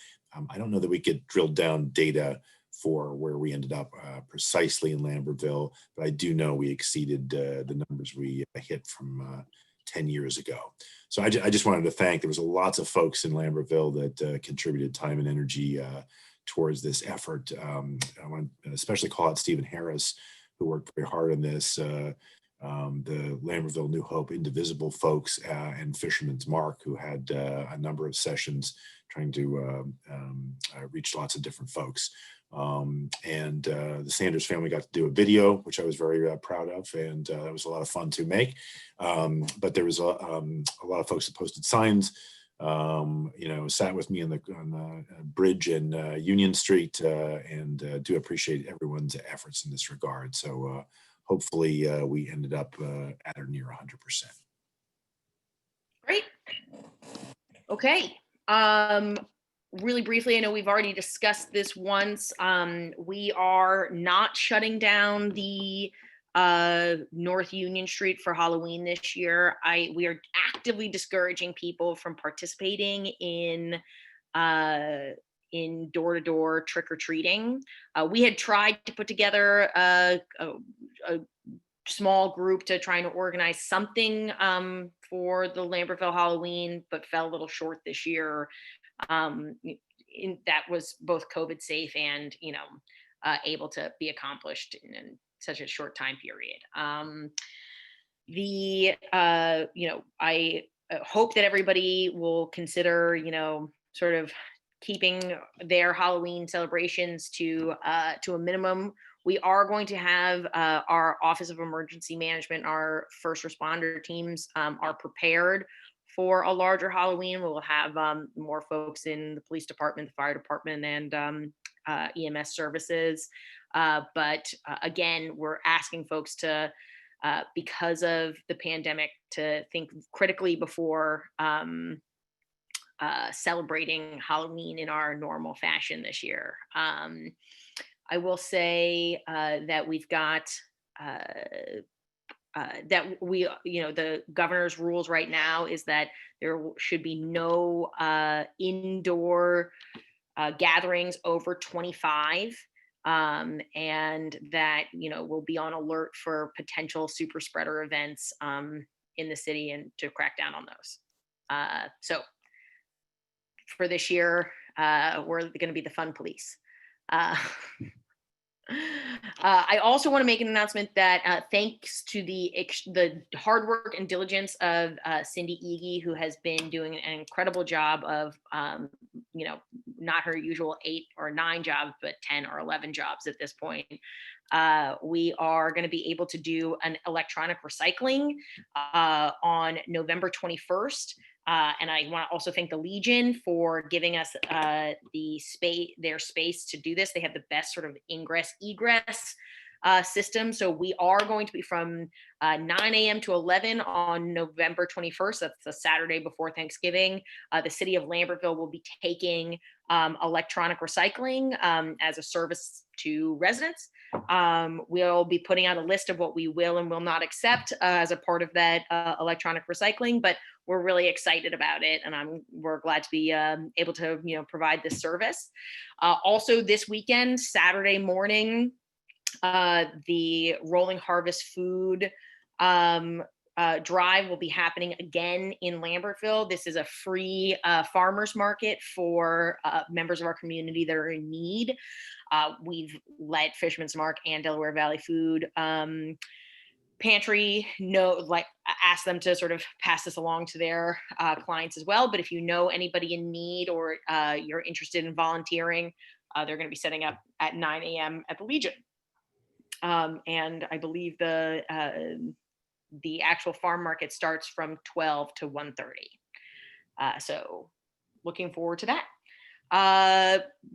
I don't know that we could drill down data for where we ended up precisely in Lambertville, but I do know we exceeded the numbers we hit from 10 years ago. So I just wanted to thank, there was lots of folks in Lambertville that contributed time and energy towards this effort. I want to especially call out Stephen Harris, who worked very hard on this. The Lambertville New Hope Indivisible folks and Fisherman's Mark, who had a number of sessions trying to reach lots of different folks. The Sanders family got to do a video, which I was very proud of, and that was a lot of fun to make. But there was a lot of folks that posted signs, sat with me on the bridge in Union Street, and do appreciate everyone's efforts in this regard. So hopefully we ended up at or near 100%. Great. Okay. Really briefly, I know we've already discussed this once. We are not shutting down the North Union Street for Halloween this year. We are actively discouraging people from participating in door-to-door trick-or-treating. We had tried to put together a small group to try and organize something for the Lambertville Halloween, but fell a little short this year. That was both COVID safe and, able to be accomplished in such a short time period. I hope that everybody will consider, sort of keeping their Halloween celebrations to a minimum. We are going to have our Office of Emergency Management, our first responder teams are prepared for a larger Halloween. We'll have more folks in the police department, the fire department, and EMS services. But again, we're asking folks to, because of the pandemic, to think critically before celebrating Halloween in our normal fashion this year. I will say that we've got the governor's rules right now is that there should be no indoor gatherings over 25, and that we'll be on alert for potential super spreader events in the city and to crack down on those. So for this year, we're going to be the fun police. I also want to make an announcement that thanks to the hard work and diligence of Cindy Egie, who has been doing an incredible job of, not her usual 8 or 9 jobs, but 10 or 11 jobs at this point. We are going to be able to do an electronic recycling on November 21st. And I want to also thank the Legion for giving us their space to do this. They have the best sort of ingress egress system. So we are going to be from 9 a.m. to 11 on November 21st. That's the Saturday before Thanksgiving. The city of Lambertville will be taking electronic recycling as a service to residents. We'll be putting out a list of what we will and will not accept as a part of that electronic recycling, but we're really excited about it, and we're glad to be able to provide this service. Also this weekend, Saturday morning, the Rolling Harvest Food drive will be happening again in Lambertville. This is a free farmers market for members of our community that are in need. We've let Fisherman's Mark and Delaware Valley Food Pantry ask them to sort of pass this along to their clients as well. But if you know anybody in need or you're interested in volunteering, they're going to be setting up at 9 a.m. at the Legion. And I believe the actual farm market starts from 12 to 1:30. So looking forward to that.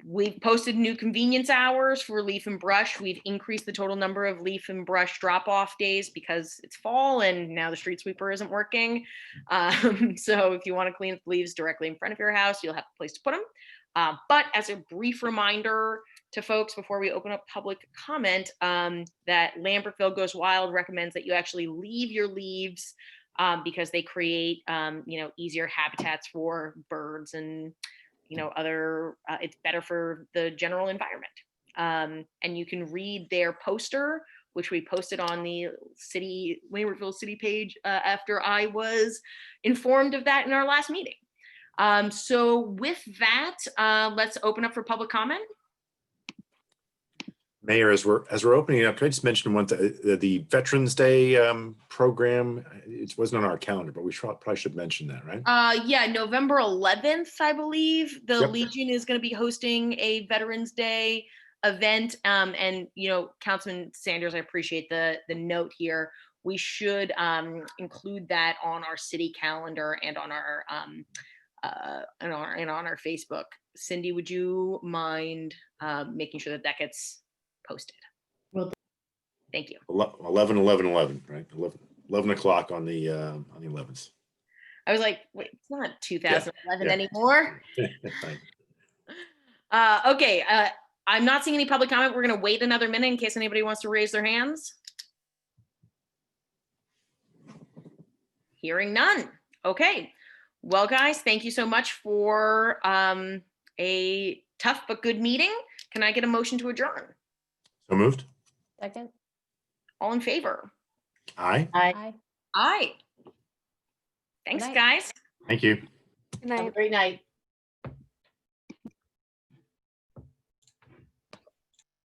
We've posted new convenience hours for leaf and brush. We've increased the total number of leaf and brush drop-off days because it's fall and now the street sweeper isn't working. So if you want to clean up leaves directly in front of your house, you'll have a place to put them. But as a brief reminder to folks before we open up public comment, that Lambertville Goes Wild recommends that you actually leave your leaves because they create, easier habitats for birds and other, it's better for the general environment. And you can read their poster, which we posted on the Lambertville city page after I was informed of that in our last meeting. So with that, let's open up for public comment. Mayor, as we're opening up, can I just mention one thing? The Veterans Day program, it wasn't on our calendar, but we probably should mention that, right? Yeah, November 11th, I believe, the Yep. Legion is going to be hosting a Veterans Day event. And Councilman Sanders, I appreciate the note here. We should include that on our city calendar and on our on our Facebook. Cindy, would you mind making sure that gets posted? Will do. Thank you. 11, right? 11 o'clock on the 11th. I was like, wait, it's not 2011 yeah. anymore. Okay, I'm not seeing any public comment. We're going to wait another minute in case anybody wants to raise their hands. Hearing none. Okay. Well, guys, thank you so much for a tough but good meeting. Can I get a motion to adjourn? So moved. Second. All in favor? Aye. Aye. Aye. Thanks, night. guys. Thank you. Good Have a night. great night.